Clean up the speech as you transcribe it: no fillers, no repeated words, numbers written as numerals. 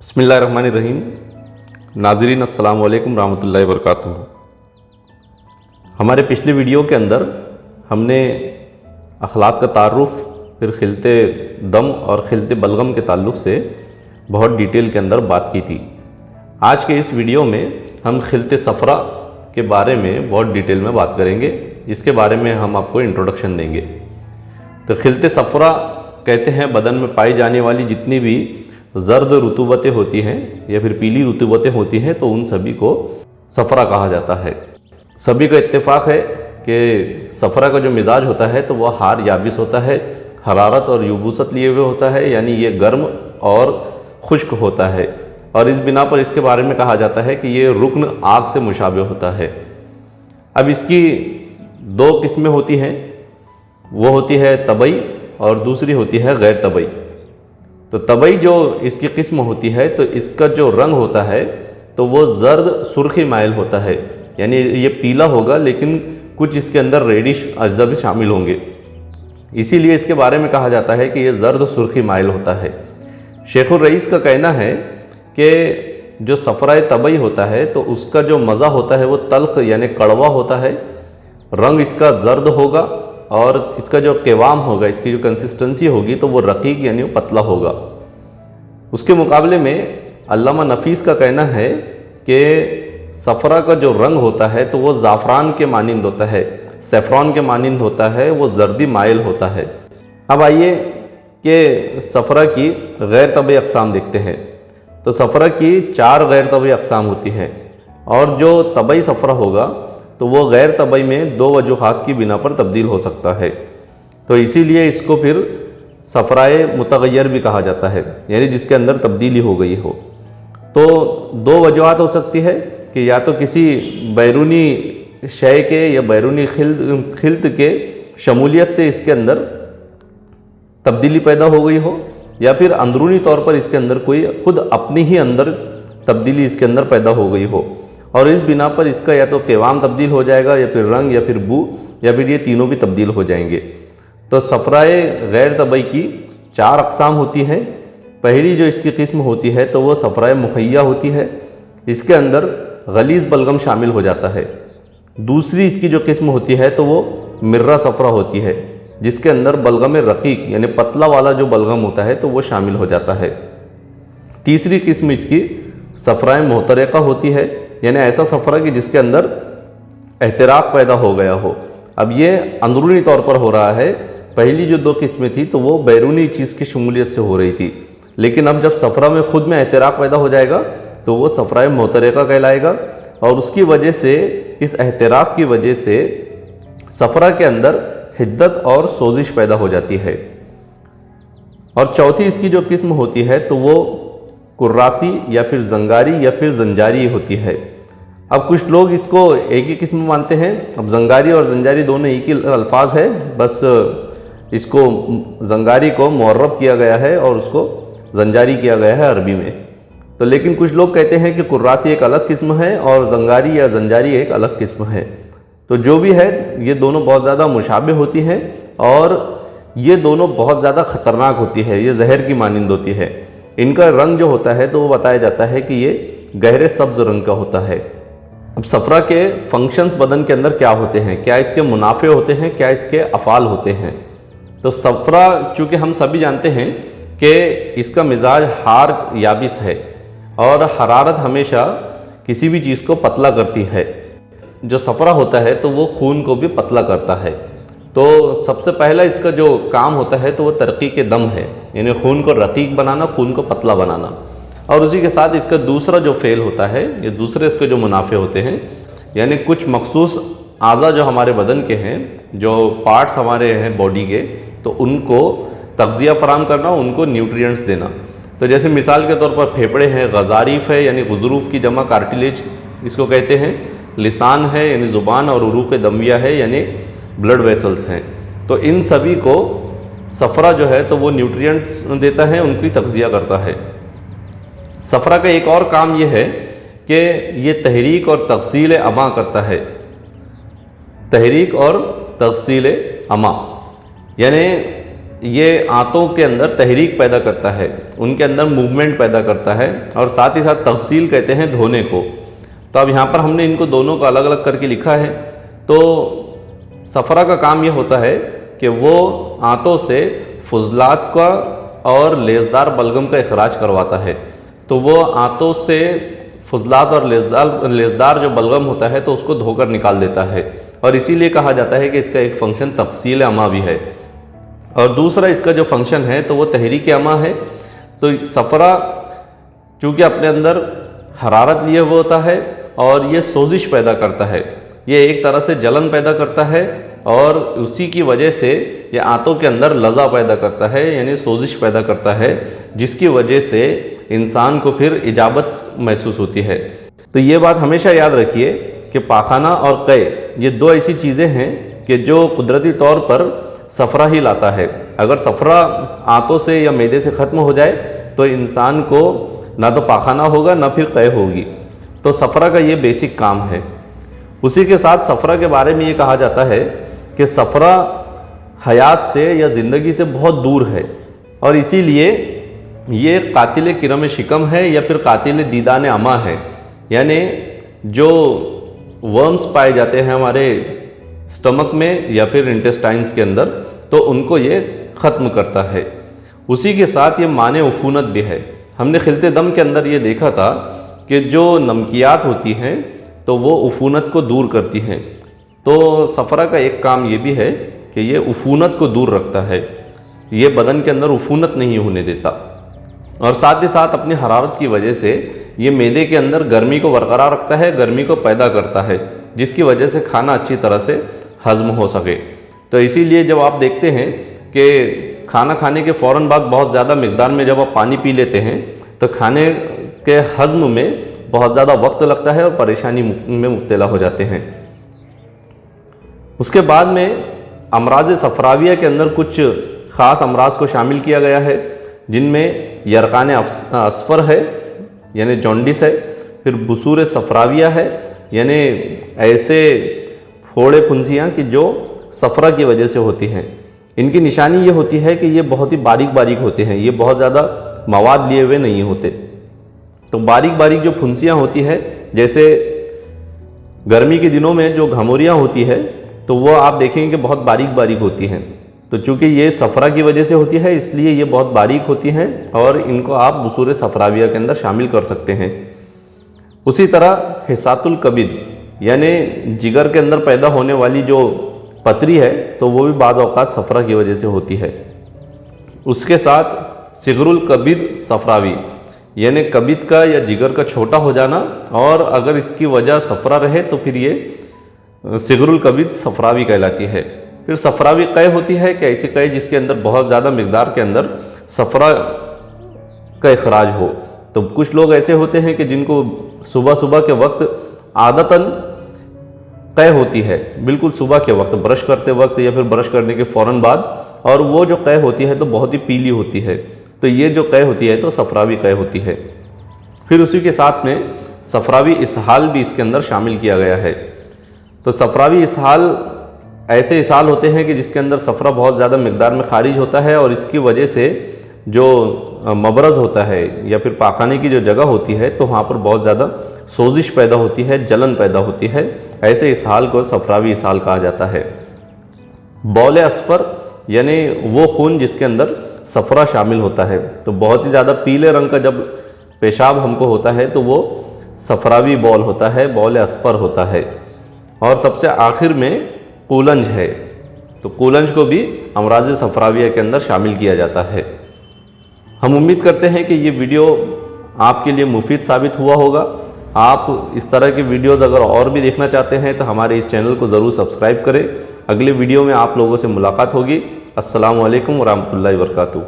बिस्मिल्लाहिर्रहमानिर्रहीम। नाज़रीन अस्सलामु अलैकुम रहमतुल्लाहि वबरकातुहू। हमारे पिछले वीडियो के अंदर हमने अखलाक का तारुफ़, फिर खिलते दम और खिलते बलगम के ताल्लुक़ से बहुत डिटेल के अंदर बात की थी। आज के इस वीडियो में हम खिलते सफ़रा के बारे में बहुत डिटेल में बात करेंगे। इसके बारे में हम आपको इंट्रोडक्शन देंगे। तो खिलते सफ़रा कहते हैं बदन में पाई जाने वाली जितनी भी ज़र्द रुतूबतें होती हैं या फिर पीली रुतूबतें होती हैं, तो उन सभी को सफ़रा कहा जाता है। सभी का इत्तेफाक है कि सफ़रा का जो मिजाज होता है तो वह हार याबिस होता है, हरारत और युबूसत लिए हुए होता है, यानी ये गर्म और खुश्क होता है। और इस बिना पर इसके बारे में कहा जाता है कि ये रुक्न आग से मुशाबे होता है। अब इसकी दो किस्में होती हैं, वो होती है तबई और दूसरी होती है गैर तबई। तो तबई जो इसकी किस्म होती है तो इसका जो रंग होता है तो वो ज़र्द सुर्खी माइल होता है, यानी ये पीला होगा लेकिन कुछ इसके अंदर रेडिश अज्जा भी शामिल होंगे। इसीलिए इसके बारे में कहा जाता है कि ये ज़र्द सुर्खी माइल होता है। शेखुर रईस का कहना है कि जो सफ़राए तबई होता है तो उसका जो मज़ा होता है वो तल्ख यानी कड़वा होता है, रंग इसका ज़र्द होगा और इसका जो क़िवाम होगा, इसकी जो कंसिस्टेंसी होगी तो वो रकीक यानी वो पतला होगा। उसके मुकाबले में अल्लामा नफीस का कहना है कि सफ़रा का जो रंग होता है तो वो ज़ाफ़रान के मानिंद होता है, सैफ़रॉन के मानिंद होता है, वो ज़र्दी माइल होता है। अब आइए कि सफ़रा की गैर तबई अक़साम देखते हैं। तो सफ़रा की 4 गैर तबई अक़साम होती हैं और जो तबई सफ़रा होगा तो वो गैर तबई में 2 वजूहात की बिना पर तब्दील हो सकता है। तो इसीलिए इसको फिर सफ़राए मुतग़य्यर भी कहा जाता है, यानी जिसके अंदर तब्दीली हो गई हो। तो 2 वजूहात हो सकती है कि या तो किसी बैरूनी शय के या बैरूनी खिल्त के शमूलियत से इसके अंदर तब्दीली पैदा हो गई हो, या फिर अंदरूनी तौर पर इसके अंदर कोई खुद अपनी ही अंदर तब्दीली इसके अंदर पैदा हो गई हो, और इस बिना पर इसका या तो क़िवाम तब्दील हो जाएगा या फिर रंग या फिर बू या फिर ये तीनों भी तब्दील हो जाएंगे। तो सफ़राए गैर तबई की 4 अक़साम होती हैं। पहली जो इसकी किस्म होती है तो वो सफ़राए मुखय्या होती है, इसके अंदर गलीज़ बलगम शामिल हो जाता है। दूसरी इसकी जो किस्म होती है तो वो मिर्रा सफ़रा होती है, जिसके अंदर बलगम रकीक यानी पतला वाला जो बलगम होता है तो वो शामिल हो जाता है। तीसरी किस्म इसकी सफ़राए मोहतरक़ा होती है, यानी ऐसा सफ़रा कि जिसके अंदर एहतराक पैदा हो गया हो। अब ये अंदरूनी तौर पर हो रहा है। पहली जो 2 किस्में थी तो वो बैरूनी चीज़ की शमूलियत से हो रही थी, लेकिन अब जब सफ़रा में ख़ुद में एहतराक पैदा हो जाएगा तो वो सफ़राए मोहतरक़ा कहलाएगा, और उसकी वजह से, इस एहतराक की वजह से सफ़रा के अंदर हिद्दत और सोजिश पैदा हो जाती है। और चौथी इसकी जो किस्म होती है तो वो कुर्रासी या फिर जंगारी या फिर जंजारी होती है। अब कुछ लोग इसको एक ही किस्म मानते हैं। अब जंगारी और जंजारी दोनों एक ही अल्फाज है, बस इसको जंगारी को मुअर्रब किया गया है और उसको जंजारी किया गया है अरबी में। तो लेकिन कुछ लोग कहते हैं कि कुर्रासी एक अलग किस्म है और जंगारी या जंजारी एक अलग किस्म है। तो जो भी है, ये दोनों बहुत ज़्यादा मुशाबे होती हैं और ये दोनों बहुत ज़्यादा ख़तरनाक होती है, ये जहर की मानिंद होती है। इनका रंग जो होता है तो वो बताया जाता है कि ये गहरे सब्ज़ रंग का होता है। अब सफ़रा के फंक्शंस बदन के अंदर क्या होते हैं, क्या इसके मुनाफे होते हैं, क्या इसके अफ़ाल होते हैं। तो सफ़रा चूँकि हम सभी जानते हैं कि इसका मिजाज हार याबिस है और हरारत हमेशा किसी भी चीज़ को पतला करती है। जो सफ़रा होता है तो वो खून को भी पतला करता है। तो सबसे पहला इसका जो काम होता है तो वो तरक़ीक़ दम है, यानी खून को रकीक बनाना, खून को पतला बनाना। और उसी के साथ इसका दूसरा जो फ़ेल होता है, ये दूसरे इसके जो मुनाफे होते हैं, यानी कुछ मखसूस आज़ा जो हमारे बदन के हैं, जो पार्ट्स हमारे हैं बॉडी के, तो उनको तग़ज़िया फ़राहम करना, उनको न्यूट्रिएंट्स देना। तो जैसे मिसाल के तौर पर फेफड़े हैं, गज़ारीफ़ है यानी गुज़रूफ़ की जमा कार्टिलेज इसको कहते हैं, लिसान है यानी ज़ुबान, और उरूक़ दमिया है यानी ब्लड वेसल्स हैं। तो इन सभी को सफ़रा जो है तो वो न्यूट्रिएंट्स देता है, उनकी तग़ज़िया करता है। सफ़रा का एक और काम ये है कि ये तहरीक और तग़सील अमा करता है। तहरीक और तग़सील अमा यानी یہ آنتوں کے اندر تحریک پیدا کرتا ہے، ان کے اندر موومنٹ پیدا کرتا ہے، اور ساتھ ہی ساتھ تغسیل کہتے ہیں دھونے کو۔ تو اب یہاں پر ہم نے ان کو دونوں کو الگ الگ کر کے لکھا ہے۔ تو صفرا کا کام یہ ہوتا ہے کہ وہ آنتوں سے فضلات کا اور لیزدار بلغم کا اخراج کرواتا ہے۔ تو وہ آنتوں سے فضلات اور لیزدار جو بلغم ہوتا ہے تو اس کو دھو کر نکال دیتا ہے، اور اسی لیے کہا جاتا ہے کہ اس کا ایک فنکشن تغسیل امعاء بھی ہے، اور دوسرا اس کا جو فنکشن ہے تو وہ تحریک امعاء ہے۔ تو صفرا چونکہ اپنے اندر حرارت لیے ہوئے ہوتا ہے اور یہ سوزش پیدا کرتا ہے، یہ ایک طرح سے جلن پیدا کرتا ہے، اور اسی کی وجہ سے یہ آنتوں کے اندر لظا پیدا کرتا ہے، یعنی سوزش پیدا کرتا ہے، جس کی وجہ سے انسان کو پھر اجابت محسوس ہوتی ہے۔ تو یہ بات ہمیشہ یاد رکھیے کہ پاخانہ اور قے یہ دو ایسی چیزیں ہیں کہ جو قدرتی طور پر صفرا ہی لاتا ہے۔ اگر صفرا آنتوں سے یا معدے سے ختم ہو جائے تو انسان کو نہ تو پاخانہ ہوگا نہ پھر قے ہوگی۔ تو صفرا کا یہ بیسک کام ہے۔ اسی کے ساتھ صفرا کے بارے میں یہ کہا جاتا ہے کہ صفرا حیات سے یا زندگی سے بہت دور ہے، اور اسی لیے یہ قاتل کرم شکم ہے یا پھر قاتل دیدان امعاء ہے، یعنی جو ورمز پائے جاتے ہیں ہمارے سٹمک میں یا پھر انٹسٹائنز کے اندر، تو ان کو یہ ختم کرتا ہے۔ اسی کے ساتھ یہ مانع عفونت بھی ہے۔ ہم نے خلط دم کے اندر یہ دیکھا تھا کہ جو نمکیات ہوتی ہیں تو وہ عفونت کو دور کرتی ہیں۔ تو صفرا کا ایک کام یہ بھی ہے کہ یہ عفونت کو دور رکھتا ہے، یہ بدن کے اندر عفونت نہیں ہونے دیتا، اور ساتھ ہی ساتھ اپنی حرارت کی وجہ سے یہ معدے کے اندر گرمی کو برقرار رکھتا ہے، گرمی کو پیدا کرتا ہے، جس کی وجہ سے کھانا اچھی طرح سے ہضم ہو سکے۔ تو اسی لیے جب آپ دیکھتے ہیں کہ کھانا کھانے کے فوراً بعد بہت زیادہ مقدار میں جب آپ پانی پی لیتے ہیں تو کھانے کے ہضم میں بہت زیادہ وقت لگتا ہے اور پریشانی میں مبتلا ہو جاتے ہیں۔ اس کے بعد میں امراض صفراویہ کے اندر کچھ خاص امراض کو شامل کیا گیا ہے، جن میں یرقان اصفر ہے یعنی جونڈس ہے، پھر بثور صفراویہ ہے یعنی ایسے پھوڑے پھنسیاں کہ جو صفرا کی وجہ سے ہوتی ہیں۔ ان کی نشانی یہ ہوتی ہے کہ یہ بہت ہی باریک باریک ہوتے ہیں، یہ بہت زیادہ مواد لیے ہوئے نہیں ہوتے۔ تو باریک باریک جو پھنسیاں ہوتی ہے، جیسے گرمی کے دنوں میں جو گھموریاں ہوتی ہے تو وہ آپ دیکھیں کہ بہت باریک باریک ہوتی ہیں۔ تو چونکہ یہ صفرا کی وجہ سے ہوتی ہے اس لیے یہ بہت باریک ہوتی ہیں، اور ان کو آپ بثور صفراویہ کے اندر شامل کر سکتے ہیں۔ اسی طرح حسات الکبد یعنی جگر کے اندر پیدا ہونے والی جو پتری ہے تو وہ بھی بعض اوقات صفرا کی وجہ سے ہوتی ہے۔ اس کے ساتھ صغر الکبد صفراوی یعنی کبد کا یا جگر کا چھوٹا ہو جانا، اور اگر اس کی وجہ صفرا رہے تو پھر یہ صغر الکبد صفراوی کہلاتی ہے۔ پھر صفراوی قے ہوتی ہے کہ ایسی قے جس کے اندر بہت زیادہ مقدار کے اندر صفرا کا اخراج ہو۔ تو کچھ لوگ ایسے ہوتے ہیں کہ جن کو صبح صبح کے وقت عادتاً قے ہوتی ہے، بالکل صبح کے وقت برش کرتے وقت یا پھر برش کرنے کے فوراً بعد، اور وہ جو قے ہوتی ہے تو بہت ہی پیلی ہوتی ہے، تو یہ جو قے ہوتی ہے تو صفراوی قے ہوتی ہے۔ پھر اسی کے ساتھ میں صفراوی اسہال بھی اس کے اندر شامل کیا گیا ہے۔ تو صفراوی اسہال ایسے اسہال ہوتے ہیں کہ جس کے اندر صفرا بہت زیادہ مقدار میں خارج ہوتا ہے، اور اس کی وجہ سے جو مبرز ہوتا ہے یا پھر پاخانے کی جو جگہ ہوتی ہے تو وہاں پر بہت زیادہ سوزش پیدا ہوتی ہے، جلن پیدا ہوتی ہے، ایسے اسہال کو صفراوی اسہال کہا جاتا ہے۔ بول اصفر یعنی وہ خون جس کے اندر صفرا شامل ہوتا ہے، تو بہت ہی زیادہ پیلے رنگ کا جب پیشاب ہم کو ہوتا ہے تو وہ صفراوی بول ہوتا ہے، بول اصفر ہوتا ہے۔ اور سب سے آخر میں قولنج ہے، تو قولنج کو بھی امراض صفراویہ کے اندر شامل کیا جاتا ہے۔ ہم امید کرتے ہیں کہ یہ ویڈیو آپ کے لیے مفید ثابت ہوا ہوگا۔ آپ اس طرح کی ویڈیوز اگر اور بھی دیکھنا چاہتے ہیں تو ہمارے اس چینل کو ضرور سبسکرائب کریں۔ اگلے ویڈیو میں آپ لوگوں سے ملاقات ہوگی۔ السلام علیکم ورحمۃ اللہ وبرکاتہ۔